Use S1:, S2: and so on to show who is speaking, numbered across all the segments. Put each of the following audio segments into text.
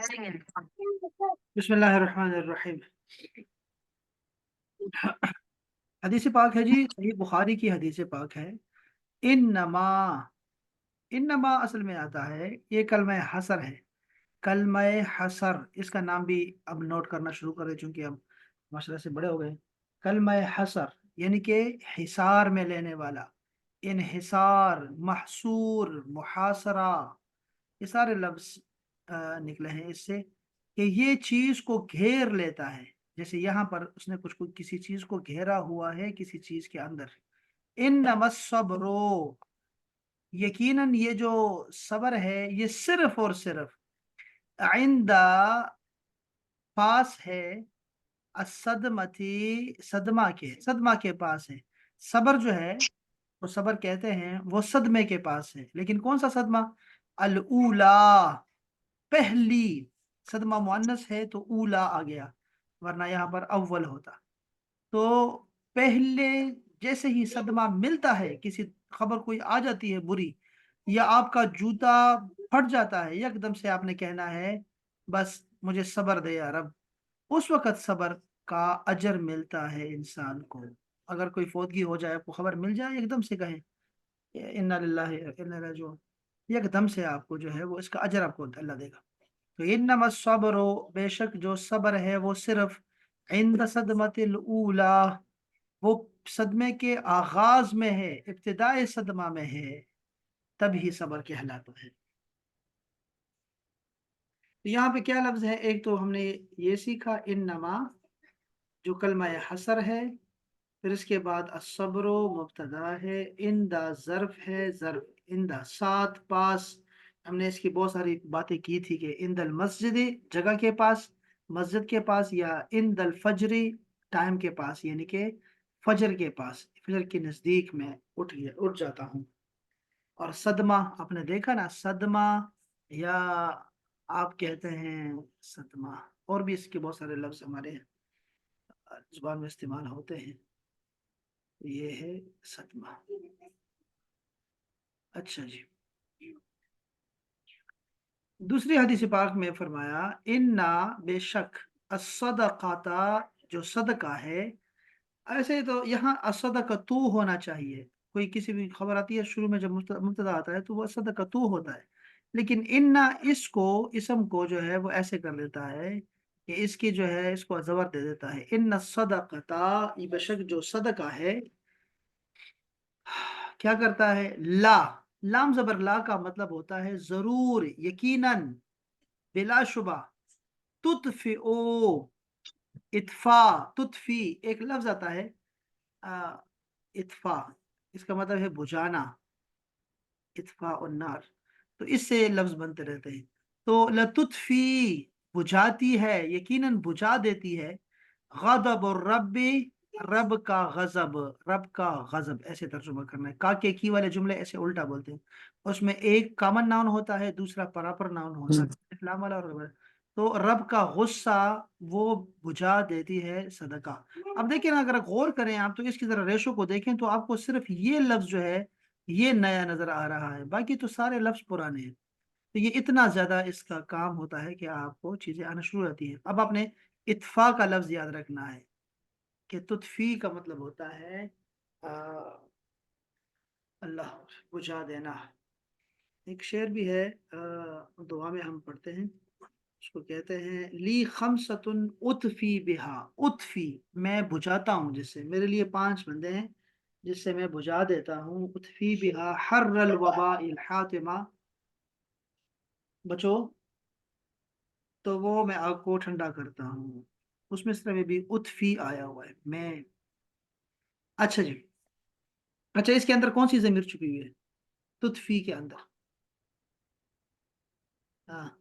S1: बिस्मिल्लाहिर्रहमानिर्रहीम। हदीस पाक है जी, सही बुखारी की हदीस पाक है। इन्नमा, इन्नमा असल में आता है, ये कलमा हसर है। कलमा हसर, इसका नाम भी अब नोट करना शुरू करें चूंकि अब माशरा से बड़े हो गए। कलमा हसर यानी कि हिसार में लेने वाला, इनहिसार, महसूर, मुहासरा, ये सारे लफ्ज निकले हैं इससे कि ये चीज को घेर लेता है। जैसे यहाँ पर उसने कुछ को किसी चीज को घेरा हुआ है किसी चीज के अंदर। इन नमस्सब्रो, यकीनन ये जो सबर है ये सिर्फ और सिर्फ आइंदा, पास है, असदमती, सदमा के पास है। सबर जो है वो सबर कहते हैं वो सदमे के पास है, लेकिन कौन सा सदमा? अल ऊला, पहली। सदमा मुअन्नस है तो ऊला आ गया, वरना यहाँ पर अव्वल होता। तो पहले जैसे ही सदमा मिलता है, किसी खबर कोई आ जाती है बुरी, या आपका जूता फट जाता है, एकदम से आपने कहना है बस मुझे सबर दे या रब। उस वक्त सबर का अजर मिलता है इंसान को। अगर कोई फोतगी हो जाए, आपको खबर मिल जाए, एकदम से कहें इन्ना लिल्लाहि व इन्ना इलैहि राजिऊन, एकदम से आपको जो है वो इसका अजर आपको अल्लाह देगा। तो इन्नमा सब्रो, बेशक जो सब्र है वो सिर्फ इंद सदमतिल ऊला, वो सदमे के आगाज में है, इब्तिदाई सदमा में है, तभी सब्र कहलाता है। तो यहाँ पे क्या लफ्ज है? एक तो हमने ये सीखा इन्नमा, जो कलमा हसर है। फिर इसके बाद असब्रो मुब्तदा है, इंदा ज़र्फ है, ज़र्फ इंदा साथ, पास। हमने इसकी बहुत सारी बातें की थी कि इंदल मस्जिद, जगह के पास, मस्जिद के पास, या इंदल फजरी, टाइम के पास, यानी कि फजर के पास, फजर के नज़दीक में उठ जाता हूँ। और सदमा, आपने देखा ना, सदमा, या आप कहते हैं सदमा, और भी इसके बहुत सारे लफ्ज हमारे जुबान में इस्तेमाल होते हैं। ये है सदमा। अच्छा जी, दूसरी हदीस पाक में फरमाया इन्ना, बेशक, असदकाता, जो सदका है। ऐसे तो यहाँ असदकतु होना चाहिए। कोई किसी भी खबर आती है शुरू में जब मुब्तदा आता है तो वो असदकतु होता है, लेकिन इन्ना इसको, इसम को जो है वो ऐसे कर देता है कि इसकी जो है इसको जबर दे देता है। इन्ना सदकता, ये बेशक जो सदका है, क्या करता है? ला, लाम जबर ला का मतलब होता है जरूर, यकीनन, बिलाशुबा। तुतफिओ, इत्फा, तुतफी, एक लफ्ज आता है आ, इत्फा, इसका मतलब है बुझाना, इत्फा और नार। तो इससे लफ्ज बनते रहते हैं। तो लतुत्फी, बुझाती है, यकीनन बुझा देती है। गदब और रब्बी, रब का गजब, रब का गजब, ऐसे तर्जुमा करना है। काके की वाले जुमले ऐसे उल्टा बोलते हैं, उसमें एक कॉमन नाउन होता है, दूसरा प्रॉपर नाउन होता है, इस्लाम वाला और गैर। तो रब का गुस्सा वो बुझा देती है सदका। अब देखिए ना, अगर गौर करें आप तो इसकी जरा रेशो को देखें तो आपको सिर्फ ये लफ्ज जो है ये नया नजर आ रहा है, बाकी तो सारे लफ्ज पुराने हैं। तो ये इतना ज्यादा इसका काम होता है कि आपको चीजें आना शुरू होती हैं। अब आपने इत्फा का लफ्ज याद रखना है कि तुत्फी का मतलब होता है आ, अल्लाह, बुझा देना। एक शेर भी है, दुआ में हम पढ़ते हैं, उसको कहते हैं ली खमसतुन उतफी बिहा, उतफी, मैं बुझाता हूँ जिससे, मेरे लिए 5 बंदे हैं जिससे मैं बुझा देता हूँ। उतफी बिहा हर्रल वबा इल हातिमा, बचो, तो वो मैं आग को ठंडा करता हूँ। उसमें से में भी उतफी आया हुआ है, मैं। अच्छा जी, अच्छा, इसके अंदर कौन सी जमीर छुपी हुई है? तुतफी के अंदर। हाँ,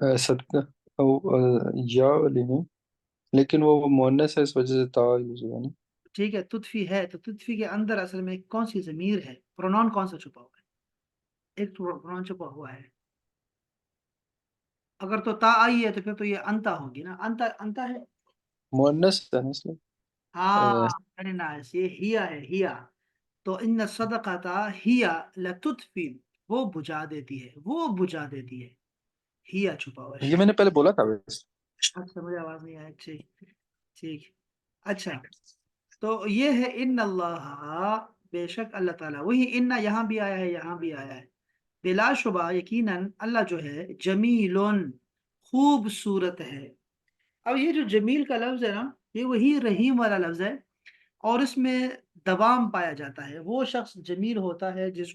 S2: सदका, या वाली में, लेकिन वो मुअन्नस है, इस वजह से ता यूज हुआ ना।
S1: ठीक है, तुतफी है तो तुतफी के अंदर असल में कौन सी जमीर है, प्रोनाउन कौन सा छुपा हुआ है? एक तो प्रोनाउन छुपा हुआ है। अगर तो ता आई है तो फिर तो ये अंता होगी ना, अंता, अंता है।
S2: मुअन्नस है ना इसलिए।
S1: हाँ, वेरी नाइस, ये हिया है, हिया। तो इन सदकाता हिया लतुत्फी, वो बुझा देती है, वो बुझा देती है। हिया छुपा हुआ
S2: ये
S1: है।
S2: मैंने पहले बोला था वैसे।
S1: अच्छा, मुझे आवाज नहीं आई, ठीक। ठीक। अच्छा, तो ये है इन अल्लाह, बेशक अल्लाह ताला, वही इन्ना यहाँ भी आया है, यहाँ भी आया है। बिलाशुबा यकीनन अल्लाह जो है जमीलोन, खूबसूरत है। अब ये जो जमील का लफ्ज है ना, ये वही रहीम वाला लफ्ज है, और इसमें दवाम पाया जाता है। वो शख्स जमील होता है जिस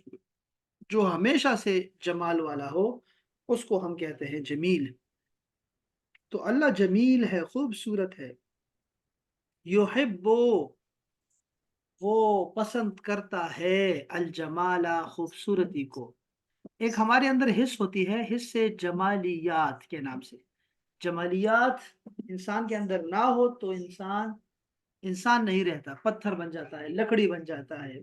S1: जो हमेशा से जमाल वाला हो, उसको हम कहते हैं जमील। तो अल्लाह जमील है, खूबसूरत है। युहिब्बु, वो पसंद करता है, अल जमाला, खूबसूरती को। एक हमारे अंदर हिस्स होती है, हिस्से जमालियात के नाम से। जमालियात इंसान के अंदर ना हो तो इंसान इंसान नहीं रहता, पत्थर बन जाता है, लकड़ी बन जाता है,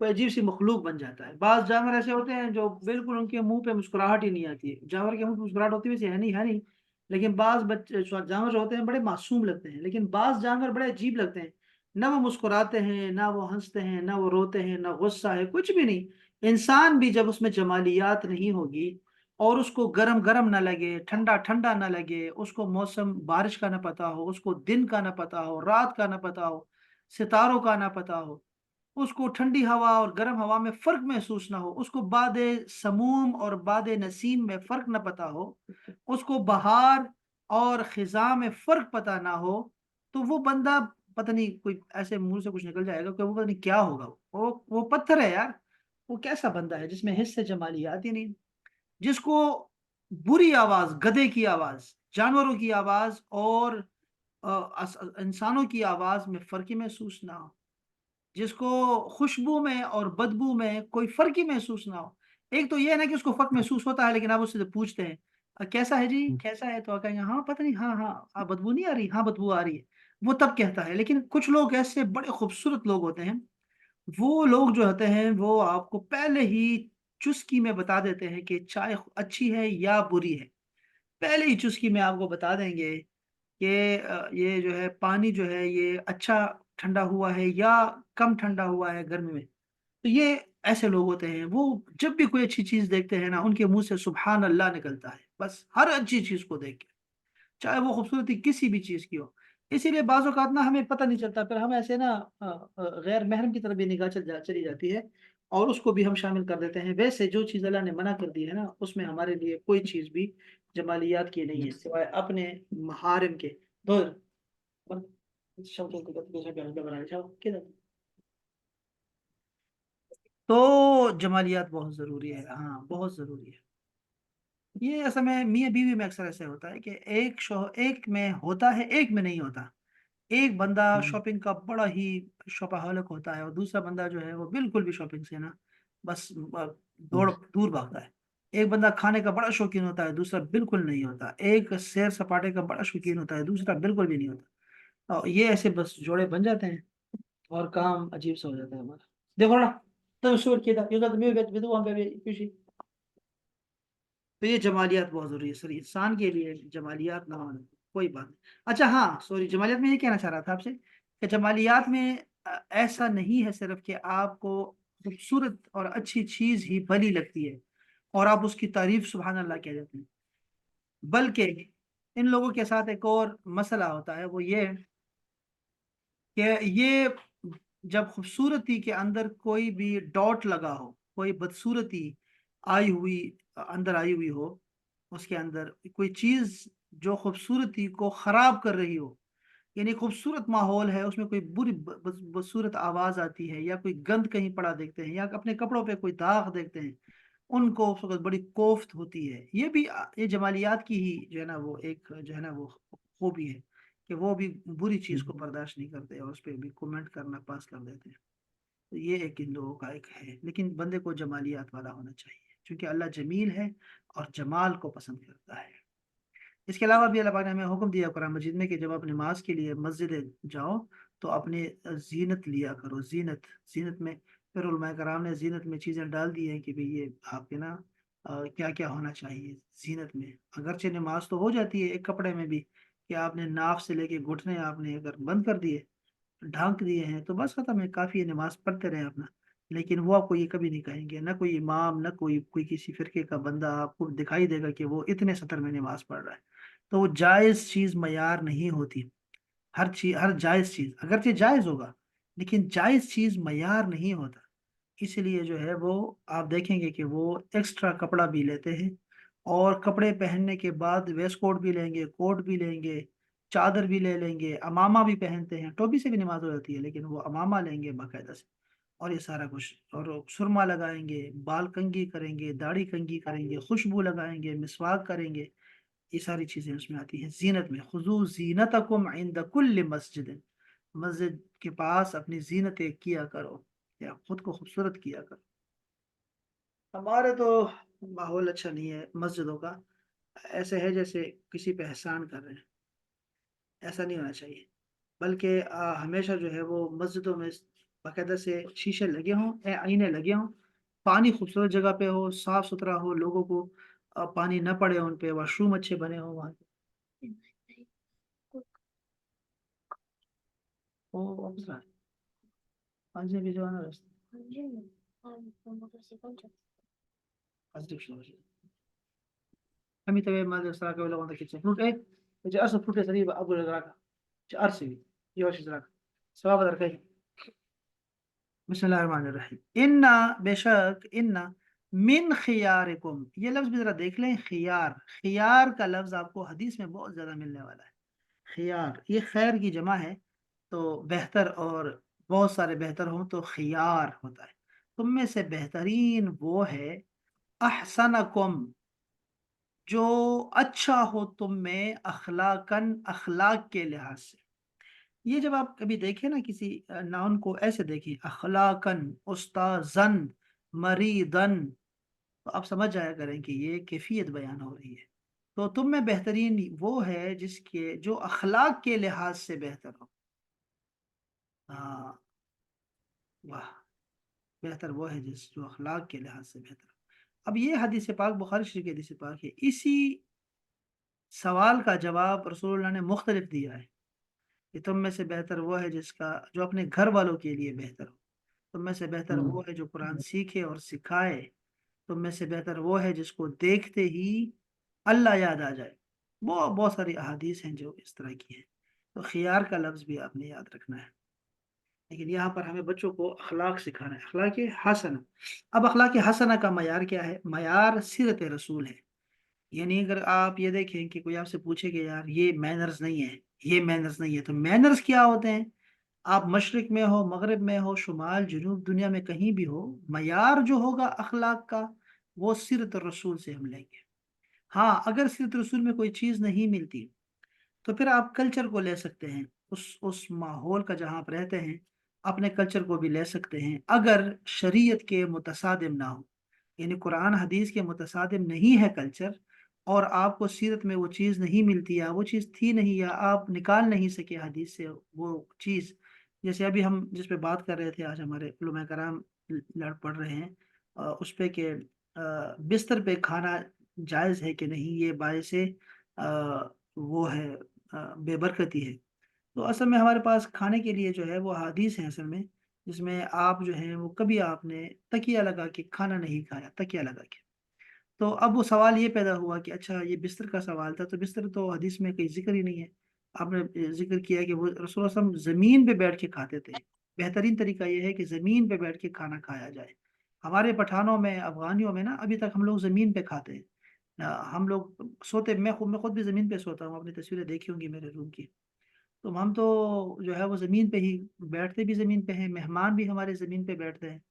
S1: कोई अजीब सी मखलूक बन जाता है। बाज जानवर ऐसे होते हैं जो बिल्कुल उनके मुंह पे मुस्कुराहट ही नहीं आती है। जानवर के मुंह पे मुस्कुराहट होती है वैसे, है नहीं, है नहीं। लेकिन बाज बच्चे जानवर जो होते हैं बड़े मासूम लगते हैं, लेकिन बाज जानवर बड़े अजीब लगते हैं। ना वो मुस्कुराते हैं, ना वो हंसते हैं, ना वो रोते हैं, ना गुस्सा है, कुछ भी नहीं। इंसान भी जब उसमें जमालियात नहीं होगी, और उसको गरम गरम ना लगे, ठंडा ठंडा ना लगे, उसको मौसम बारिश का ना पता हो, उसको दिन का ना पता हो, रात का ना पता हो, सितारों का ना पता हो, उसको ठंडी हवा और गर्म हवा में फर्क महसूस ना हो, उसको बादे समूम और बादे नसीम में फर्क ना पता हो, उसको बहार और खिजा में फर्क पता ना हो, तो वो बंदा, पता नहीं, कोई ऐसे मुंह से कुछ निकल जाएगा कि वो पता नहीं क्या होगा। वो पत्थर है यार। वो कैसा बंदा है जिसमें हिस्से जमालियात ही नहीं, जिसको बुरी आवाज, गधे की आवाज, जानवरों की आवाज और इंसानों की आवाज में फर्क ही महसूस ना हो, जिसको खुशबू में और बदबू में कोई फर्क ही महसूस ना हो। एक तो ये है ना कि उसको फर्क महसूस होता है, लेकिन आप उससे जब पूछते हैं कैसा है जी, कैसा है?" तो आप कहेंगे हाँ पता नहीं, हाँ हाँ, बदबू नहीं आ रही, हाँ बदबू आ रही है। वो तब कहता है। लेकिन कुछ लोग ऐसे बड़े खूबसूरत लोग होते हैं, वो लोग जो होते हैं वो आपको पहले ही चुस्की में बता देते हैं कि चाय अच्छी है या बुरी है। पहले ही चुस्की में आपको बता देंगे कि ये जो है पानी जो है ये अच्छा ठंडा हुआ है या कम ठंडा हुआ है गर्मी में। तो ये ऐसे लोग होते हैं, वो जब भी कोई अच्छी चीज देखते हैं ना, उनके मुंह से सुभान अल्लाह निकलता है, बस हर अच्छी चीज को देख के, चाहे वो खूबसूरती किसी भी चीज की हो। इसीलिए बाज़ औक़ात ना हमें पता नहीं चलता, फिर हम ऐसे ना गैर महरम की तरफ भी निगाह चली जाती है, और उसको भी हम शामिल कर देते हैं। वैसे जो चीज़ अल्लाह ने मना कर दी है ना, उसमें हमारे लिए कोई चीज़ भी जमालियात की नहीं है, सिवाय अपने महारिम के। धुर, शब्दों को दूसरे पे हमला बनाना चाहो, किधर? तो जमालियात बहुत ज़रूरी है, हाँ, बहुत ज़रूरी है। ये असल में मियाँ-बीवी में अक्सर ऐसे होता है कि एक में होता है, एक में नहीं होता। एक बंदा शॉपिंग का बड़ा ही शॉपिहॉलिक होता है, और दूसरा बंदा जो है वो बिल्कुल भी शॉपिंग से ना, बस दौड़ दूर भागता है। एक बंदा खाने का बड़ा शौकीन होता है, दूसरा बिल्कुल नहीं होता। एक सैर-सपाटे का बड़ा शौकीन होता है, दूसरा बिल्कुल भी नहीं होता। और ये ऐसे बस जोड़े बन जाते हैं, और काम अजीब-सा हो जाता है हमारा। देखो ना, तो शुरू किया था, ये तो मैं विधवा वहाँ पे खुशी। तो ये जमालियात बहुत ज़रूरी है सर, इंसान के लिए जमालियात ना होना कोई बात नहीं। अच्छा हाँ, सॉरी, जमालियात में ये कहना चाह रहा था आपसे कि जमालियात में ऐसा नहीं है सिर्फ कि आपको खूबसूरत और अच्छी चीज़ ही भली लगती है और आप उसकी तारीफ़ सुभान अल्लाह कह देते हैं, बल्कि इन लोगों के साथ एक और मसला होता है, वो ये कि ये जब खूबसूरती के अंदर कोई भी डॉट लगा हो, कोई बदसूरती आई हुई अंदर आई हुई हो, उसके अंदर कोई चीज़ जो खूबसूरती को ख़राब कर रही हो, यानी खूबसूरत माहौल है, उसमें कोई बुरी बदसूरत आवाज़ आती है, या कोई गंद कहीं पड़ा देखते हैं, या अपने कपड़ों पे कोई दाग देखते हैं, उनको उस वक़्त बड़ी कोफ्त होती है। ये भी ये जमालियात की ही जो है ना, वो एक जो है ना वो खूबी है कि वो भी बुरी चीज़ को बर्दाश्त नहीं करते और उस पे भी कमेंट करना पास कर देते हैं। तो ये एक इन लोगों का एक है, लेकिन बंदे को जमालियात वाला होना चाहिए, क्योंकि अल्लाह जमील है और जमाल को पसंद करता है। इसके अलावा भी अल्लाह पाक ने हमें हुक्म दिया कुरान मजीद में कि जब आप नमाज के लिए मस्जिद जाओ तो अपने ज़ीनत लिया करो, ज़ीनत। ज़ीनत में फिर उलमाए कराम ने ज़ीनत में चीज़ें डाल दी हैं कि भई ये आपके ना क्या-क्या होना चाहिए ज़ीनत में। अगरचे नमाज तो हो जाती है एक कपड़े में भी, कि आपने नाफ से लेके घुटने आपने अगर बंद कर दिए, ढांक दिए हैं तो बस खत्म है, काफ़ी है, नमाज पढ़ते रहे अपना। लेकिन वो आपको ये कभी नहीं कहेंगे, ना कोई इमाम, ना कोई कोई किसी फिरके का बंदा आपको दिखाई देगा कि वो इतने सतर में नमाज पढ़ रहा है। तो वो जायज़ चीज़ मयार नहीं होती। हर चीज, हर जायज़ चीज़ अगरचे जायज़ होगा, लेकिन जायज़ चीज़ मयार नहीं होता। इसलिए जो है वो आप देखेंगे कि वो एक्स्ट्रा कपड़ा भी लेते हैं, और कपड़े पहनने के बाद वेस्ट कोट भी लेंगे, कोट भी लेंगे, चादर भी ले लेंगे, अमामा भी पहनते हैं। टोपी से भी नमाज हो जाती है, लेकिन वो अमामा लेंगे बाकायदा से, और ये सारा कुछ, और सुरमा लगाएंगे, बाल कंघी करेंगे, दाढ़ी कंघी करेंगे, खुशबू लगाएंगे, मिसवाक करेंगे। ये सारी चीजें उसमें आती हैं जीनत में। खुजू जीनतकुम इंद कुल्ल मस्जिद, मस्जिद के पास अपनी जीनतें किया करो, या खुद को खूबसूरत किया करो। हमारे तो माहौल अच्छा नहीं है मस्जिदों का, ऐसे है जैसे किसी पे एहसान कर रहे हैं। ऐसा नहीं होना चाहिए। बल्कि हमेशा जो है वो मस्जिदों में बाकायदा से शीशे लगे हों, आईने लगे हों, पानी खूबसूरत जगह पे हो, साफ सुथरा हो, लोगों को पानी न पड़े उन पे, वॉशरूम अच्छे बने हों वहाँ के। वो वापस आ, हाँ जी, अभी जो है ना रास्ते kami tawi ma saraka wala wanda kitchen fruit je arsa fruit sariba abu raka je arsi yosh raka सवाब रखे। बिस्मिल्लाहिर्रहमानिर्रहीम। इन्ना, बेशक, इन्ना मिन खियारिकुम, ये लफ्ज भी जरा देख लें। खियार, खियार का लफ्ज आपको हदीस में बहुत ज्यादा मिलने वाला है। खियार ये खैर की जमा है, तो बेहतर, और बहुत सारे बेहतर हों तो खियार होता है। तुम में से बेहतरीन वो है अहसनकुम, जो अच्छा हो तुम में, अखलाकन, अखलाक के लिहाज से। ये जब आप कभी देखें ना किसी नाउन को ऐसे देखिए, अखलाकन, उस्ताजन, मरीदन, तो आप समझ जाया करें कि ये कैफियत बयान हो रही है। तो तुम में बेहतरीन वो है जिसके, जो अखलाक के लिहाज से बेहतर हो। हाँ, वाह, बेहतर वो है जिस, जो अखलाक के लिहाज से बेहतर हो। अब ये हदीस पाक बुखारी शरीफ की हदीस पाक है। इसी सवाल का जवाब रसूलुल्लाह ने मुख्तलिफ दिया है कि तुम में से बेहतर वो है जिसका, जो अपने घर वालों के लिए बेहतर हो। तुम में से बेहतर वो है जो कुरान सीखे और सिखाए। तुम में से बेहतर वो है जिसको देखते ही अल्लाह याद आ जाए। वो बहुत सारी अहादीस हैं जो इस तरह की हैं। तो खियार का लफ्ज भी आपने याद रखना है। लेकिन यहाँ पर हमें बच्चों को अखलाक सिखाना है, अखलाक हसना। अब अखलाक हसना का मयार क्या है? मयार सीरत रसूल है। यानी अगर आप ये देखें कि कोई आपसे पूछे कि यार ये मैनर्स नहीं है, ये मैनर्स नहीं है, तो मैनर्स क्या होते हैं? आप मशरिक में हो, मगरिब में हो, शुमाल जनूब दुनिया में कहीं भी हो, मयार जो होगा अखलाक का, वो सीरत रसूल से हम लेंगे। हाँ, अगर सीरत रसूल में कोई चीज़ नहीं मिलती, तो फिर आप कल्चर को ले सकते हैं। उस माहौल का जहाँ आप रहते हैं, अपने कल्चर को भी ले सकते हैं, अगर शरीयत के मुतसादिम ना हो। यानी कुरान हदीस के मुतसादिम नहीं है कल्चर, और आपको सीरत में वो चीज़ नहीं मिलती, या वो चीज़ थी नहीं, या आप निकाल नहीं सके हदीस से वो चीज़। जैसे अभी हम जिस पे बात कर रहे थे, आज हमारे उलमा कराम लड़ पड़ रहे हैं उस पे कि बिस्तर पे खाना जायज़ है कि नहीं, ये बायस वो है, बेबरकती है। तो असल में हमारे पास खाने के लिए जो है वो हदीस है असल में, जिसमें आप जो है वो कभी आपने तकिया लगा के खाना नहीं खाया, तकिया लगा के। तो अब वो सवाल ये पैदा हुआ कि अच्छा, ये बिस्तर का सवाल था, तो बिस्तर तो हदीस में कहीं जिक्र ही नहीं है। आपने जिक्र किया कि वो रसूल सल्लल्लाहु अलैहि वसल्लम जमीन पे बैठ के खाते थे। बेहतरीन तरीका ये है कि जमीन पे बैठ के खाना खाया जाए। हमारे पठानों में, अफगानियों में ना, अभी तक हम लोग जमीन पे खाते हैं। हम लोग सोते, मैं खुद भी जमीन पे सोता हूँ, अपनी तस्वीरें देखी होंगी मेरे रूम की। तो हम तो जो है वो ज़मीन पे ही, बैठते भी ज़मीन पे हैं, मेहमान भी हमारे ज़मीन पे बैठते हैं,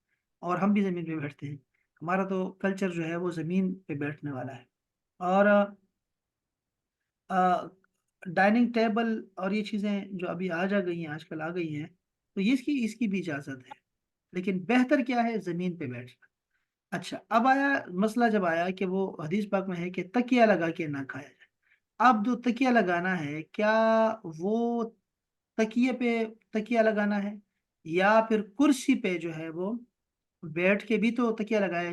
S1: और हम भी ज़मीन पे बैठते हैं। हमारा तो कल्चर जो है वो ज़मीन पे बैठने वाला है। और डाइनिंग टेबल और ये चीज़ें जो अभी आ जा गई हैं, आजकल आ गई हैं, तो ये इसकी इसकी भी इजाज़त है। लेकिन बेहतर क्या है? ज़मीन पे बैठना। अच्छा, अब आया मसला, जब आया कि वो हदीस पाक में है कि तकिया लगा के ना खाया जाए। अब जो तकिया लगाना है, क्या वो तकिए पे तकिया लगाना है, या फिर कुर्सी पे जो है वो बैठ के भी तो तकिया लगाए,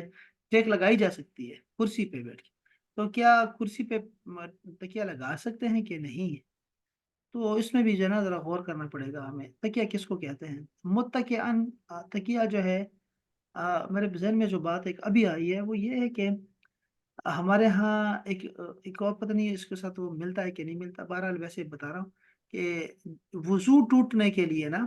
S1: टेक लगाई जा सकती है कुर्सी पे बैठ के। तो क्या कुर्सी पे तकिया लगा सकते हैं कि नहीं? تو اس میں بھی جو ہے نا ذرا غور کرنا پڑے گا ہمیں، تکیہ کس کو کہتے ہیں؟ متکئن، تکیہ جو ہے میرے ذہن میں جو بات ایک ابھی آئی ہے وہ یہ ہے کہ ہمارے ہاں ایک اور پتہ نہیں اس کے ساتھ وہ ملتا ہے کہ نہیں ملتا، بہرحال ویسے بتا رہا ہوں کہ وضو ٹوٹنے کے لیے نا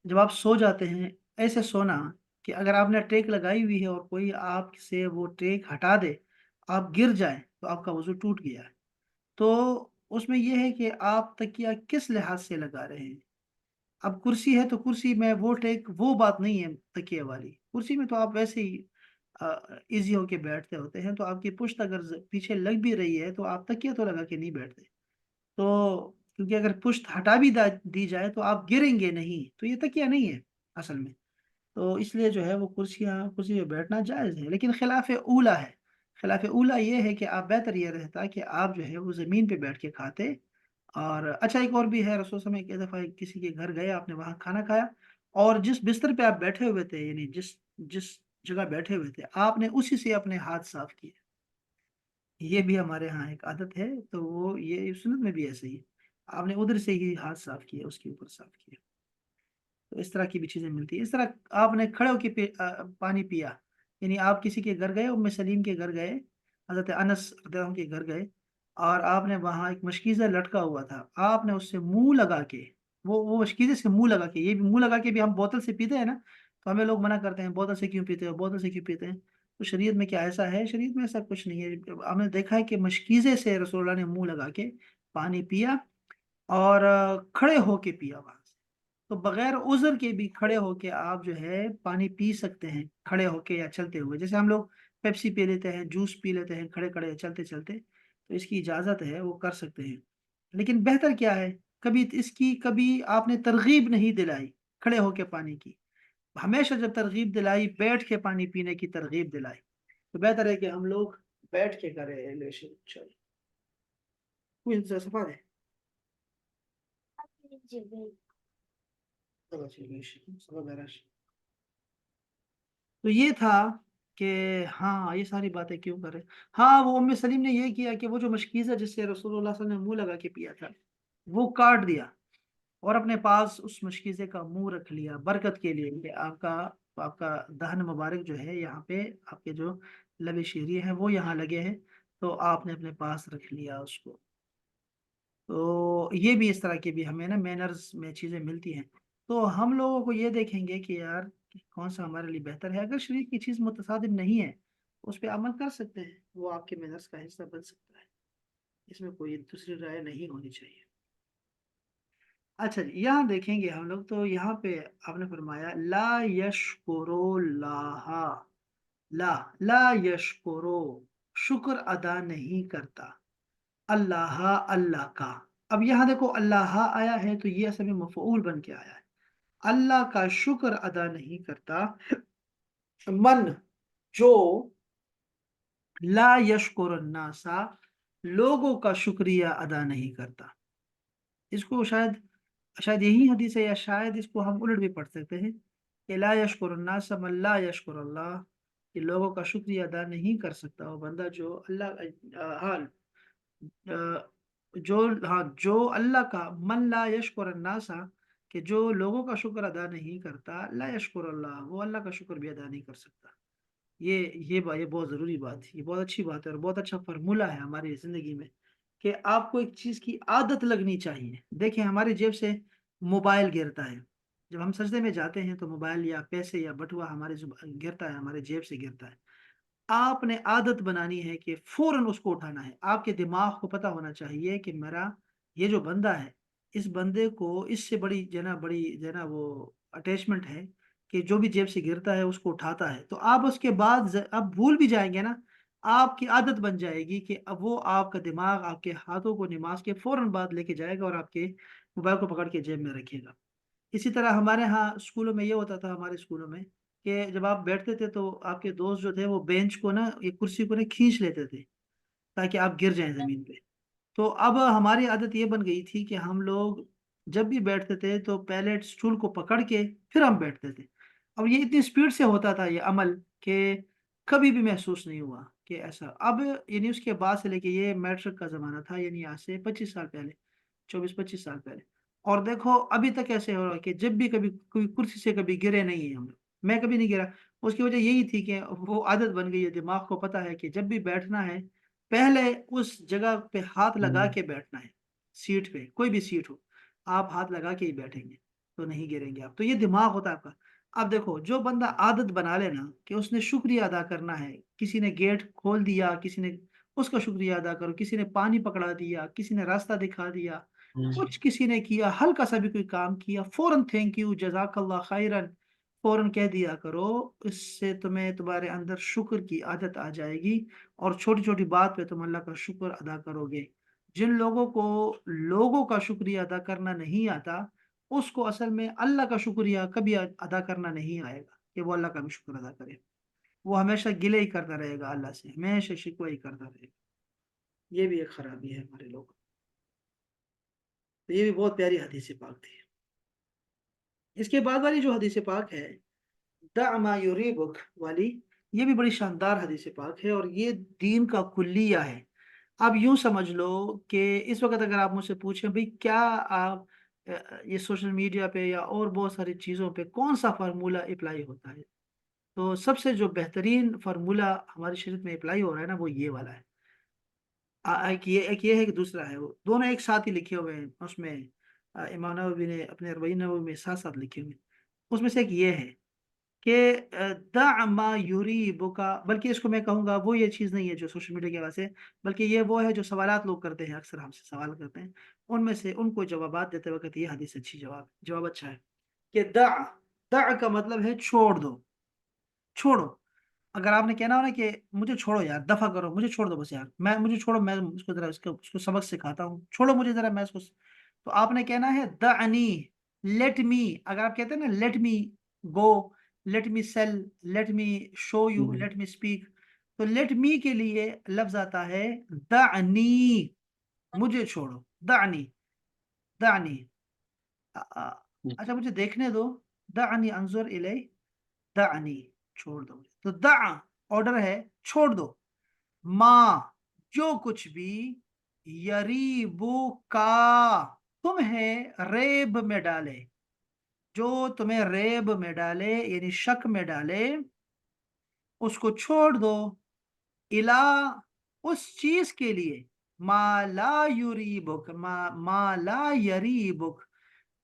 S1: جب آپ سو جاتے ہیں ایسے سونا کہ اگر آپ نے ٹیک لگائی ہوئی ہے اور کوئی آپ سے وہ ٹیک ہٹا دے، آپ گر جائیں تو آپ کا وضو ٹوٹ گیا ہے۔ تو اس میں یہ ہے کہ آپ تکیہ کس لحاظ سے لگا رہے ہیں؟ اب کرسی ہے تو کرسی میں وہ ٹیک وہ بات نہیں ہے تکیے والی، کرسی میں تو آپ ویسے ہی ایزی ہو کے بیٹھتے ہوتے ہیں، تو آپ کی پشت اگر پیچھے لگ بھی رہی ہے تو آپ تکیہ تو لگا کے نہیں بیٹھتے، تو کیونکہ اگر پشت ہٹا بھی دی جائے تو آپ گریں گے نہیں، تو یہ تکیہ نہیں ہے اصل میں، تو اس لیے جو ہے وہ کرسی پہ بیٹھنا جائز ہے، لیکن خلاف اولا ہے۔ خلاف اولا یہ ہے کہ آپ بہتر یہ رہتا کہ آپ جو ہے وہ زمین پہ بیٹھ کے کھاتے۔ اور اچھا ایک اور بھی ہے، رسول صلی اللہ علیہ وسلم ایک دفعہ کسی کے گھر گئے، آپ نے وہاں کھانا کھایا اور جس بستر پہ آپ بیٹھے ہوئے تھے، یعنی جس جگہ بیٹھے ہوئے تھے، آپ نے اسی سے اپنے ہاتھ صاف کیے۔ یہ بھی ہمارے ہاں ایک عادت ہے، تو وہ یہ سنت میں بھی ایسے ہی ہے، آپ نے ادھر سے ہی ہاتھ صاف کیے، اس کے اوپر صاف کیے۔ تو اس طرح کی بھی چیزیں ملتی ہیں۔ اس طرح آپ نے کھڑے ہو کے پانی پیا، یعنی آپ کسی کے گھر گئے، ام سلیم کے گھر گئے، حضرت انس رضی اللہ عنہ کے گھر گئے، اور آپ نے وہاں ایک مشکیزہ لٹکا ہوا تھا، آپ نے اس سے منہ لگا کے وہ مشکیزے سے منہ لگا کے، یہ بھی منہ لگا کے بھی ہم بوتل سے پیتے ہیں نا، تو ہمیں لوگ منع کرتے ہیں بوتل سے کیوں پیتے ہو، بوتل سے کیوں پیتے ہیں؟ تو شریعت میں کیا ایسا ہے؟ شریعت میں ایسا کچھ نہیں ہے۔ ہم نے دیکھا ہے کہ مشکیزے سے رسول اللہ نے منہ لگا کے پانی پیا، اور کھڑے ہو کے پیا وہاں سے، تو بغیر عذر کے بھی کھڑے ہو کے آپ جو ہے پانی پی سکتے ہیں، کھڑے ہو کے یا چلتے ہوئے، جیسے ہم لوگ پیپسی پی لیتے ہیں، جوس پی لیتے ہیں کھڑے کھڑے چلتے چلتے، تو اس کی اجازت ہے، وہ کر سکتے ہیں۔ لیکن بہتر کیا ہے، کبھی آپ نے ترغیب نہیں دلائی کھڑے ہو کے پانی کی، ہمیشہ جب ترغیب دلائی بیٹھ کے پانی پینے کی ترغیب دلائی، تو بہتر ہے کہ ہم لوگ بیٹھ کے کریں۔ چلو کوئی سفر ہے؟ تو یہ تھا کہ ہاں یہ ساری باتیں کیوں کرے۔ ہاں وہ ام سلیم نے یہ کیا کہ وہ جو مشکیزہ جس سے رسول اللہ صلی اللہ علیہ وسلم نے منہ لگا کے پیا تھا وہ کاٹ دیا، اور اپنے پاس اس مشکیزے کا منہ رکھ لیا برکت کے لیے کہ آپ کا دہن مبارک جو ہے یہاں پہ، آپ کے جو لب شیری ہیں وہ یہاں لگے ہیں، تو آپ نے اپنے پاس رکھ لیا اس کو۔ تو یہ بھی اس طرح کی بھی ہمیں نا مینرز میں چیزیں ملتی ہیں، تو ہم لوگوں کو یہ دیکھیں گے کہ یار کون سا ہمارے لیے بہتر ہے، اگر شریعت کی چیز متصادم نہیں ہے اس پہ عمل کر سکتے ہیں، وہ آپ کے مینرز کا حصہ بن سکتا ہے، اس میں کوئی دوسری رائے نہیں ہونی چاہیے۔ اچھا جی، یہاں دیکھیں گے ہم لوگ، تو یہاں پہ آپ نے فرمایا لا یشکرو اللہ، لا یشکرو، شکر ادا نہیں کرتا، اللہ اللہ کا۔ اب یہاں دیکھو اللہ آیا ہے تو یہ اصل میں مفعول بن کے آیا ہے، اللہ کا شکر ادا نہیں کرتا، من جو لا یشکر الناس، لوگوں کا شکریہ ادا نہیں کرتا۔ اس کو شاید یہی حدیث ہے، یا شاید اس کو ہم الٹ بھی پڑھ سکتے ہیں کہ لا یشکر الناس من لا یشکر اللہ، کہ لوگوں کا شکریہ ادا نہیں کر سکتا وہ بندہ جو جو اللہ کا، من لا یشکر الناس، کہ جو لوگوں کا شکر ادا نہیں کرتا، لا یشکر اللہ، وہ اللہ کا شکر بھی ادا نہیں کر سکتا۔ یہ بہت ضروری بات ہے، یہ بہت اچھی بات ہے اور بہت اچھا فارمولہ ہے ہماری زندگی میں، کہ آپ کو ایک چیز کی عادت لگنی چاہیے۔ دیکھیں ہماری جیب سے موبائل گرتا ہے، جب ہم سجدے میں جاتے ہیں تو موبائل یا پیسے یا بٹوا ہمارے گرتا ہے، ہمارے جیب سے گرتا ہے، آپ نے عادت بنانی ہے کہ فوراً اس کو اٹھانا ہے، آپ کے دماغ کو پتہ ہونا چاہیے کہ میرا یہ جو بندہ ہے، اس بندے کو اس سے بڑی جنا وہ اٹیچمنٹ ہے کہ جو بھی جیب سے گرتا ہے اس کو اٹھاتا ہے، تو آپ اس کے بعد اب بھول بھی جائیں گے نا، آپ کی عادت بن جائے گی کہ اب وہ آپ کا دماغ آپ کے ہاتھوں کو نماز کے فوراً بعد لے کے جائے گا اور آپ کے موبائل کو پکڑ کے جیب میں رکھے گا۔ اسی طرح ہمارے ہاں اسکولوں میں یہ ہوتا تھا، ہمارے اسکولوں میں کہ جب آپ بیٹھتے تھے تو آپ کے دوست جو تھے وہ بینچ کو نا، ایک کرسی کو نا کھینچ لیتے تھے تاکہ آپ گر جائیں زمین پہ۔ تو اب ہماری عادت یہ بن گئی تھی کہ ہم لوگ جب بھی بیٹھتے تھے تو پہلے اسٹول کو پکڑ کے پھر ہم بیٹھتے تھے۔ اب یہ اتنی اسپیڈ سے ہوتا تھا یہ عمل کہ کبھی بھی محسوس نہیں ہوا کہ ایسا، اب یعنی اس کے بعد سے لے کے یہ میٹرک کا زمانہ تھا، یعنی آج سے 25 سال پہلے، 24-25 साल पहले। और देखो अभी तक ऐसे हो रहा है कि जब भी कभी कोई कुर्सी से कभी गिरे नहीं है हम लोग, मैं कभी नहीं गिरा। उसकी वजह यही थी कि वो आदत बन गई है, दिमाग को पता है कि जब भी बैठना है पहले उस जगह पे हाथ लगा
S2: हम्म,
S1: के बैठना है। सीट पे कोई भी सीट हो, आप हाथ लगा के ही बैठेंगे तो नहीं गिरेंगे आप। तो ये दिमाग होता है आपका। अब देखो जो बंदा आदत बना लेना कि उसने शुक्रिया अदा करना है, किसी ने गेट खोल दिया, किसी ने, उसका शुक्रिया अदा करो, किसी ने पानी पकड़ा दिया, किसी ने रास्ता दिखा दिया, कुछ किसी ने किया, हल्का सा भी कोई काम किया, फौरन थैंक यू, जजाकल्ला खैरन फौरन कह दिया करो। इससे तुम्हें तुम्हारे अंदर शुक्र की आदत आ जाएगी और छोटी छोटी बात पे तुम अल्लाह का शुक्र अदा करोगे। जिन लोगों को लोगों का शुक्रिया अदा करना नहीं आता, उसको असल में अल्लाह का शुक्रिया कभी अदा करना नहीं आएगा कि वो अल्लाह का भी शुक्र अदा करे। वो हमेशा गिले ही करता रहेगा अल्लाह से, हमेशा शिकवा ही करता रहेगा। ये भी एक खराबी है हमारे लोग। तो ये भी बहुत प्यारी हदीस पाक थी। इसके बाद वाली जो हदीस पाक है, दअ मा युरीबुक वाली, ये भी बड़ी शानदार हदीस पाक है और ये दीन का कुल्लिया है। आप यूं समझ लो कि इस वक्त अगर आप मुझसे पूछें भाई क्या आप ये सोशल मीडिया पे या और बहुत सारी चीज़ों पे कौन सा फार्मूला अप्लाई होता है, तो सबसे जो बेहतरीन फार्मूला हमारी शरीयत में अप्लाई हो रहा है ना, वो ये वाला है। एक ये है कि दूसरा है, वो दोनों एक साथ ही लिखे हुए हैं उसमें। इमाम नववी ने अपने 40 नववी में साथ साथ लिखे हुए हैं। उसमें से एक ये है कि दअ मा युरीबुका, बल्कि इसको मैं कहूँगा वो ये चीज़ नहीं है जो सोशल मीडिया की वजह से, बल्कि ये वो है जो सवालात लोग करते हैं, अक्सर हमसे सवाल करते हैं, उनमें से उनको जवाबात देते वक्त ये हदीस अच्छी जवाब अच्छा है कि दअ, दअ का मतलब है छोड़ दो, छोड़ो। अगर आपने कहना हो ना कि मुझे छोड़ो यार, दफा करो, मुझे छोड़ दो बस यार, मैं मुझे छोड़ो, मैं उसको जरा उसको सबक सिखाता हूँ, छोड़ो मुझे जरा, मैं उसको, तो आपने कहना है दअनी, लेट मी। अगर आप कहते हैं ना let me go, let me sell, let me show you,
S2: hmm,
S1: let me speak, तो लेट मी के लिए लफ्ज आता है दअनी, मुझे छोड़ो, दअनी, दअनी। अच्छा मुझे देखने दो, दअनी अंजुर इले, दअनी, छोड़ दो मुझे। तो दअ ऑर्डर है, छोड़ दो। माँ, जो कुछ भी, यरीबु का, तुम्हें रेब में डाले, जो तुम्हें रेब में डाले यानी शक में डाले, उसको छोड़ दो। इला, उस चीज के लिए, माला युरीबुक, माला यरीबुक,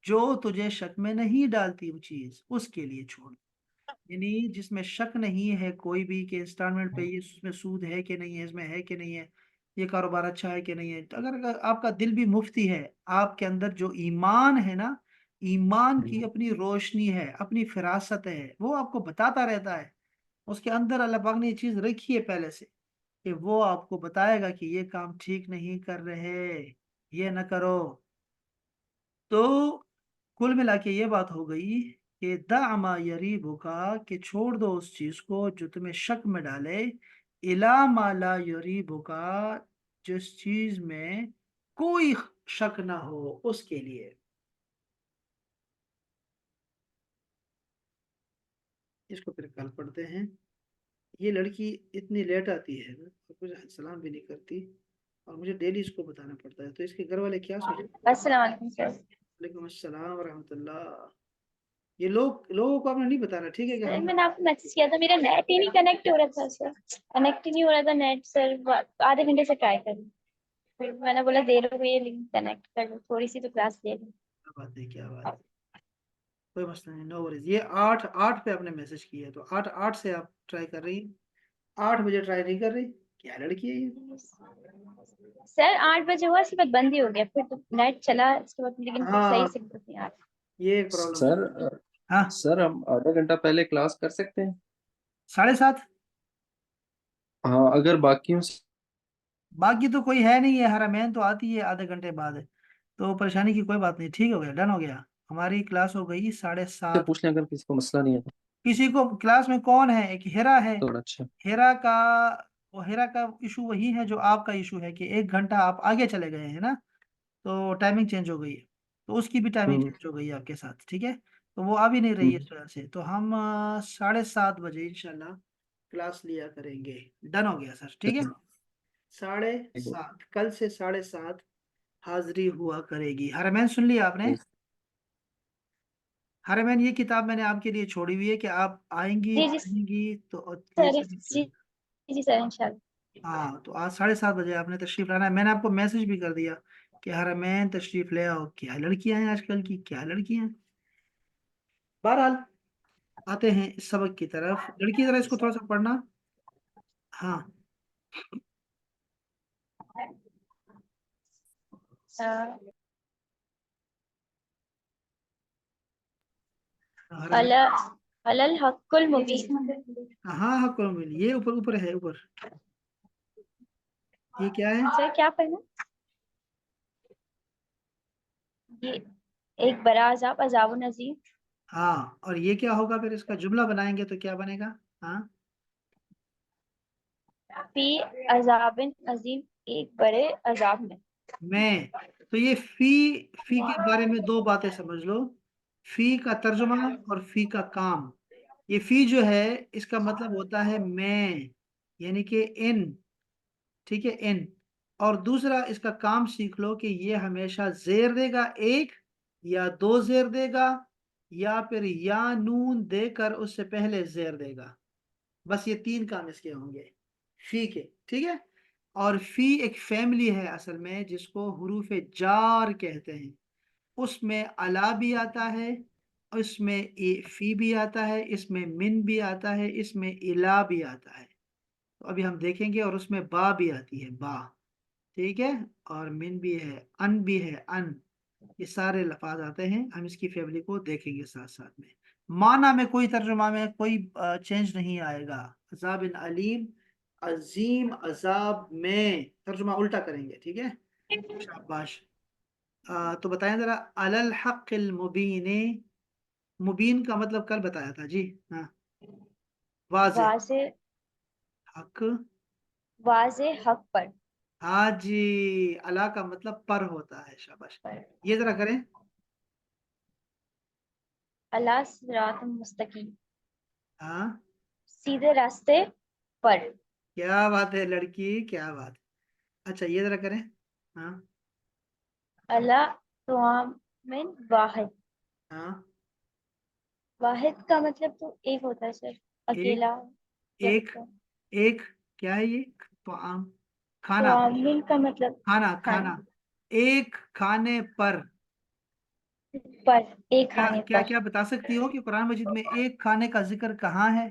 S1: जो तुझे शक में नहीं डालती वो चीज, उसके लिए छोड़। यानी जिसमें शक नहीं है कोई भी कि इंस्टॉलमेंट पे ये इसमें सूद है कि नहीं है, इसमें है कि नहीं है, ये कारोबार अच्छा है कि नहीं है। तो अगर आपका दिल भी मुफ्ती है, आपके अंदर जो ईमान है ना, ईमान की अपनी रोशनी है, अपनी फिरासत है, वो आपको बताता रहता है। उसके अंदर अल्लाह पाक ने ये चीज रखी है पहले से कि वो आपको बताएगा कि ये काम ठीक नहीं कर रहे, ये ना करो। तो कुल मिला के ये बात हो गई कि दअमा यरीबुका, कि छोड़ दो उस चीज को जो तुम्हें शक में डाले, इला मा ला यरीबुका, जिस चीज में कोई शक ना हो उसके लिए। इसको फिर कल पढ़ते हैं। ये लड़की इतनी लेट आती है ना और मुझे सलाम भी नहीं करती, और मुझे डेली इसको बताना पड़ता है, तो इसके घर वाले क्या सोचेंगे।
S3: अस्सलाम वालेकुम सर।
S1: वालेकुम अस्सलाम वरहमतुल्लाह। ये लोगों को आपने नहीं बताना, ठीक है कि
S3: सर
S1: हम।
S3: मैंने आपको मैसेज किया था, मेरा नेट ही नहीं कनेक्ट हो रहा था सर, कनेक्ट ही नहीं हो रहा था नेट सर, आधे घंटे से ट्राई कर रही हूँ। फिर मैंने बोला दे लो ये लिंक कनेक्ट कर लो, थोड़ी सी तो क्लास ले लो।
S1: क्या बात है, क्या बात है। कोई मसला नहीं, नो वरीज। ये आठ आठ पे आपने मैसेज किया है तो आठ आठ से आप ट्राई कर रही हैं, 8 बजे ट्राई नहीं कर रही। क्या लड़की है ये।
S3: सर 8 बजे हुआ, इसके बाद बंद ही हो गया, फिर तो नेट चला इसके बाद, लेकिन सही
S1: हाँ,
S3: से नहीं आ रहा।
S1: ये एक प्रॉब्लम है।
S2: सर
S1: हाँ,
S2: सर हम आधा घंटा पहले क्लास कर सकते हैं?
S1: 7:30।
S2: हाँ, अगर बाकियों से
S1: बाकी तो कोई है नहीं है, हरा मैन तो आती है आधे घंटे बाद, तो परेशानी की कोई बात नहीं, ठीक हो गया, डन हो गया। हमारी क्लास हो गई 7:30।
S2: पूछ लें, अगर किसी को मसला नहीं है
S1: किसी को क्लास में कौन है, एक हेरा है।
S2: तो बड़ा अच्छा।
S1: हेरा का, वो हेरा का इशू वही है जो आपका इशू है कि 1 घंटा आप आगे चले गए हैं ना, तो टाइमिंग चेंज हो गई है। तो उसकी भी टाइमिंग
S2: हम्म,
S1: चेंज हो गई है आपके साथ, ठीक है। तो वो आ भी नहीं रही है
S2: हम्म,
S1: इस वजह से, तो हम 7:30 बजे इंशाल्लाह क्लास लिया करेंगे। डन हो गया सर, ठीक है।
S2: चलिए,
S1: साढ़े
S2: ठीक है।
S1: सात कल से 7:30 हाजिरी हुआ करेगी। हरमैन सुन लिया आपने? हरमैन ये किताब मैंने आपके लिए छोड़ी हुई है कि आप आएंगी
S3: जी जी
S1: पढ़ेंगी तो ये
S3: सर,
S1: सब
S3: जी जी सर, इंशाल्लाह।
S1: हाँ, तो आज 7:30 बजे आपने तशरीफ लाना है। मैंने आपको मैसेज भी कर दिया कि हरमैन तशरीफ ले आओ। क्या लड़कियां हैं आजकल की, क्या लड़कियां हैं। बहरहाल आते हैं इस सबक की तरफ। लड़की जरा इसको थोड़ा सा पढ़ना। हाँ, हरमैन।
S3: अला अलल हक्कुल मुबीन।
S1: हाँ हाँ, कोई नहीं, ये ऊपर ऊपर है, ऊपर। ये क्या है?
S3: सर क्या पढ़ना? ये एक बड़ा अजाब, अजाब नजीर।
S1: हाँ, और ये क्या होगा फिर? इसका जुमला बनाएंगे तो क्या बनेगा? हाँ,
S3: फी अजाबिन अजीम, एक बड़े अजाब में।
S1: मैं। तो ये फी के बारे में दो बातें समझ लो। फी का तर्जुमा और फी का काम। ये फी जो है इसका मतलब होता है मैं, यानी कि इन। ठीक है, इन। और दूसरा इसका काम सीख लो कि ये हमेशा जेर देगा एक, या दो जेर देगा, या फिर या नून देकर उससे पहले जेर देगा। बस ये तीन काम इसके होंगे फी के। ठीक है। और फी एक फैमिली है असल में, जिसको हुरूफ जार कहते हैं। उसमें अला भी आता है, उसमें फी भी आता है, इसमें मिन भी आता है, इसमें इला भी आता है। तो अभी हम देखेंगे। और उसमें बा भी आती है, बा। ठीक है। और मिन भी है, अन भी है, अन। ये सारे लफाज आते हैं, हम इसकी फैमिली को देखेंगे साथ साथ में। माना में कोई तर्जुमा में कोई चेंज नहीं आएगा। अजाब इन अलीम, अजीम अजाब में तर्जुमा उल्टा करेंगे। ठीक है। शाबाश। तो बताएं जरा, अलल हक़्क़िल मुबीन। मुबीन का मतलब कल बताया था जी। हाँ, वाज़े,
S3: वाजे
S1: हक।
S3: वाजे हक पर।
S1: हाँ जी, अला का मतलब पर होता है। शाबाश। ये जरा करें।
S3: अला सिरातुम मुस्तकीम,
S1: हाँ,
S3: सीधे रास्ते पर।
S1: क्या बात है लड़की, क्या बात है। अच्छा, ये जरा करें। हाँ
S3: अला तुआमिन वाहिद।
S1: हाँ।
S3: वाहिद का मतलब तो एक होता है सर,
S1: एक,
S3: अकेला। क्या
S1: एक,
S3: होता है?
S1: एक। क्या है ये? तो आम, खाना।
S3: तुआमिन का मतलब
S1: खाना,
S3: खाना।
S1: खाना। एक खाने पर।
S3: पर, एक
S1: क्या
S3: खाने
S1: क्या
S3: पर।
S1: क्या बता सकती हो कि कुरान मजीद में एक खाने का जिक्र कहाँ है?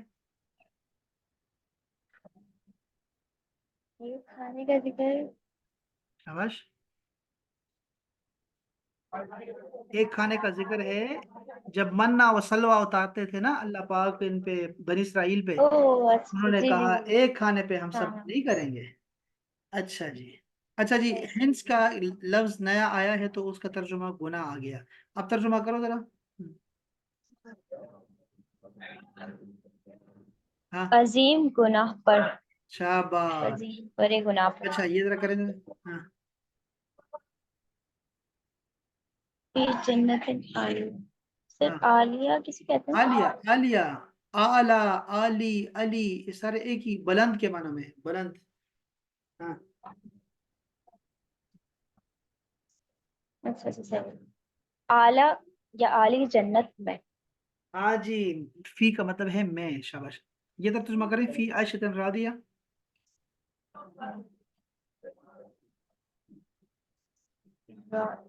S3: एक खाने का जिक्र।
S1: शाबाश। एक खाने का जिक्र है जब मन्ना व सलवा उतारते थे ना अल्लाह पाक इन पे, बनी इसराइल पे।
S3: ओह अच्छा,
S1: उन्होंने
S3: जी जी
S1: कहा
S3: जी।
S1: एक खाने पे हम
S3: हाँ
S1: सब
S3: हाँ।
S1: नहीं करेंगे। अच्छा जी। अच्छा जी, हिंस का लफ्ज नया आया है तो उसका तर्जुमा गुनाह आ गया। अब तर्जुमा करो जरा। हाँ,
S3: अजीम गुनाह पर।
S1: शाबाश।
S3: अजीम बड़े गुनाह पर।
S1: अच्छा, ये जरा करें जरा। हाँ,
S3: फिर जन्नतिन आलिया।
S1: हाँ।
S3: सर आलिया किसे कहते
S1: आलिया,
S3: हैं?
S1: आलिया, आला, आली, अली, ये सारे एक ही बुलंद के मानों में है, बुलंद। हाँ
S3: अच्छा अच्छा सर। आला या आली जन्नत में।
S1: हाँ जी। फी का मतलब है मैं। शाबाश। ये तो तर्जुमा करें, फी आयशतन रादिया।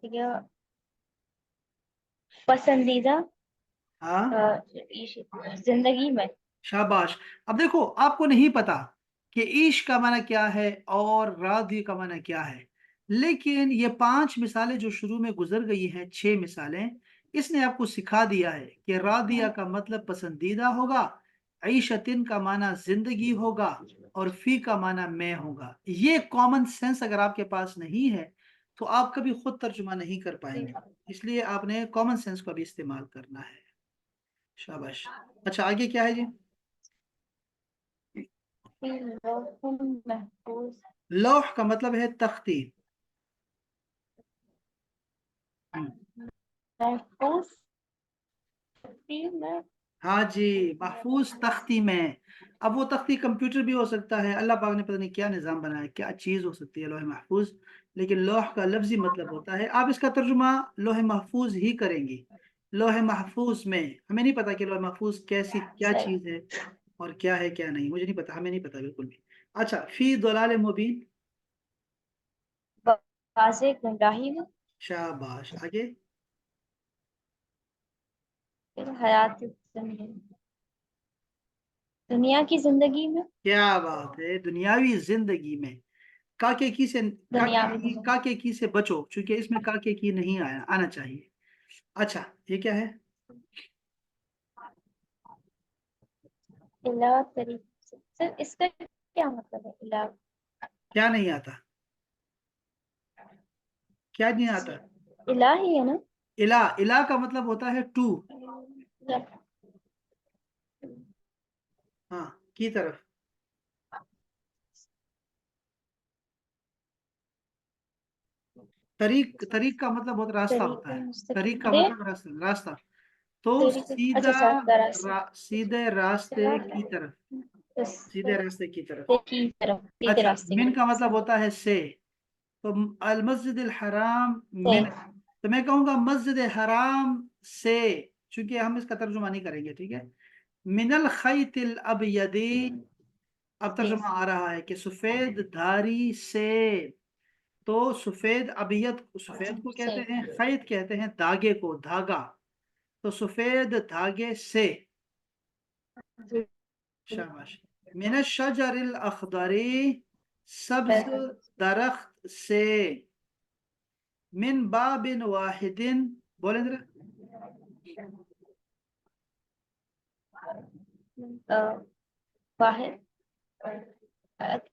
S3: या पसंदीदा
S1: हाँ,
S3: जिंदगी में।
S1: शाबाश। अब देखो, आपको नहीं पता कि ईश का माना क्या है और राधी का माना क्या है, लेकिन ये 5 मिसालें जो शुरू में गुजर गई हैं, 6 मिसालें, इसने आपको सिखा दिया है कि रादिया का मतलब पसंदीदा होगा, ईशतिन का माना जिंदगी होगा, और फी का माना मैं होगा। ये कॉमन सेंस अगर आपके पास नहीं है तो आप कभी खुद तर्जुमा नहीं कर पाएंगे। इसलिए आपने कॉमन सेंस का भी इस्तेमाल करना है। शाबाश। अच्छा, आगे क्या है जी?
S3: फिर लौह महफूज।
S1: लौह का मतलब है तख्ती। हम्म,
S3: महफूज में।
S1: हाँ जी, महफूज तख्ती में। अब वो तख्ती कंप्यूटर भी हो सकता है, अल्लाह पाक ने पता नहीं क्या निज़ाम बनाया, क्या चीज़ हो सकती है लौह महफूज। لیکن لوح کا لفظی مطلب ہوتا ہے. آپ اس کا ترجمہ لوح محفوظ ہی کریں گی. لوح محفوظ میں ہمیں نہیں پتا کہ لوح محفوظ کیا
S3: صحیح.
S1: چیز ہے اور کیا ہے کیا نہیں. مجھے نہیں پتا, ہمیں نہیں پتا بالکل بھی. اچھا, فی ضلال مبین.
S3: واضح گمراہی میں.
S1: شاباش, آگے.
S3: پھر حیات دنیا, دنیا کی زندگی میں.
S1: کیا بات ہے, دنیاوی زندگی میں. کا کے کی سے
S3: دنیاوی
S1: کا کے کی سے بچو, چونکہ اس میں کا کے کی نہیں آنا چاہیے. اچھا, یہ کیا ہے؟
S3: الہ طریق سے. سر اس کا کیا مطلب ہے الہ؟
S1: کیا نہیں آتا؟ کیا نہیں آتا؟
S3: الہ ہی ہے نا.
S1: الہ کا مطلب ہوتا ہے ٹو. ہاں, کی طرف. طریق کا مطلب بہت راستہ ہوتا ہے. طریق کا مطلب راستہ. تو
S3: اچھا
S1: سیدھے راستے کی طرف. سیدھے راستے کی طرف.
S3: کی طرف سیدھے
S1: اچھا,
S3: راستے
S1: من
S3: کی
S1: کا مطلب ہوتا ہے سے. تو المسجد الحرام
S3: سے.
S1: من, تو میں کہوں گا مسجد حرام سے, چونکہ ہم اس کا ترجمہ نہیں کریں گے, ٹھیک ہے. من الخیط الابیض, اب ترجمہ آ رہا ہے کہ سفید دھاری سے. تو سفید ابیض, سفید کو کہتے ہیں, خیط کہتے ہیں دھاگے کو, دھاگا. تو سفید دھاگے سے. شاباش. من الشجر الاخضر, سبز درخت سے. من باب واحد, بولیں ذرا.
S3: واحد,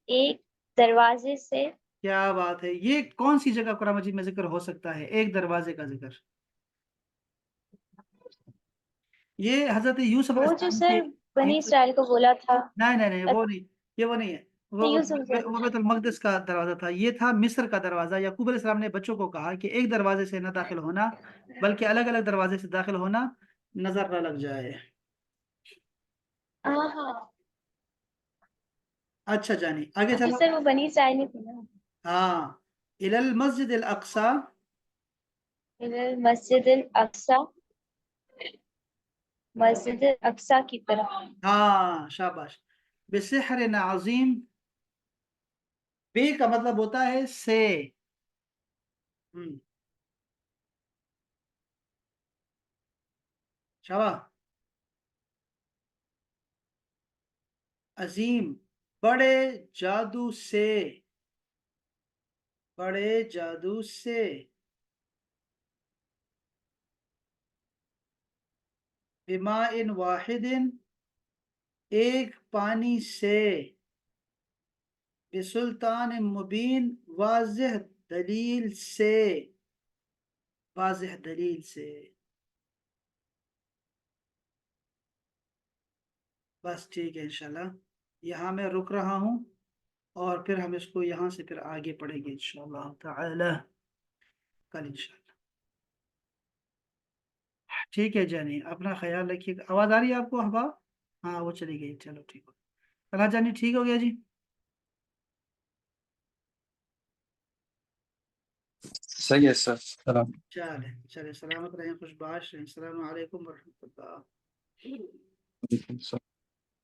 S3: ایک دروازے سے.
S1: کیا بات ہے, یہ کون سی جگہ قرآن مجید میں ذکر ہو سکتا ہے ایک دروازے کا ذکر؟ یہ حضرت یوسف علیہ
S3: وہ جو
S1: السلام
S3: سر بنی اسرائیل کو بولا تھا.
S1: نہیں, وہ نہیں, یہ وہ نہیں ہے. وہ بیت المقدس کا دروازہ تھا. یہ تھا مصر کا دروازہ. یعقوب علیہ السلام نے بچوں کو کہا کہ ایک دروازے سے نہ داخل ہونا, بلکہ الگ الگ دروازے سے داخل ہونا, نظر نہ لگ جائے.
S3: ہاں.
S1: اچھا جانی, آگے چلو.
S3: سر وہ بنی اسرائیل میں تھی نا.
S1: ہاں, الی المسجد الاقصی.
S3: مسجد الاقصی, مسجد الاقصی کی طرف.
S1: ہاں, شاباش. بسحر عظیم, بے کا مطلب ہوتا ہے سے. شاباش. عظیم, بڑے جادو سے. بڑے جادو سے. بماء واحد, ایک پانی سے. بسلطان مبین, واضح دلیل سے. واضح دلیل سے. بس ٹھیک ہے, انشاءاللہ یہاں میں رک رہا ہوں, اور پھر ہم اس کو یہاں سے پھر آگے پڑھیں گے انشاءاللہ تعالی کل انشاءاللہ. ٹھیک ہے جانی, اپنا خیال رکھیے گا. آواز آ رہی ہے آپ کو احباب؟ ہاں, وہ چلی گئی. چلو ٹھیک ہو. طلحہ جانی ٹھیک ہو گیا جی؟
S2: صحیح ہے سر. سلام.
S1: چلے سلامت رہیں, خوش باش رہیں. السلام علیکم ورحمۃ اللہ.
S2: وعلیکم السلام.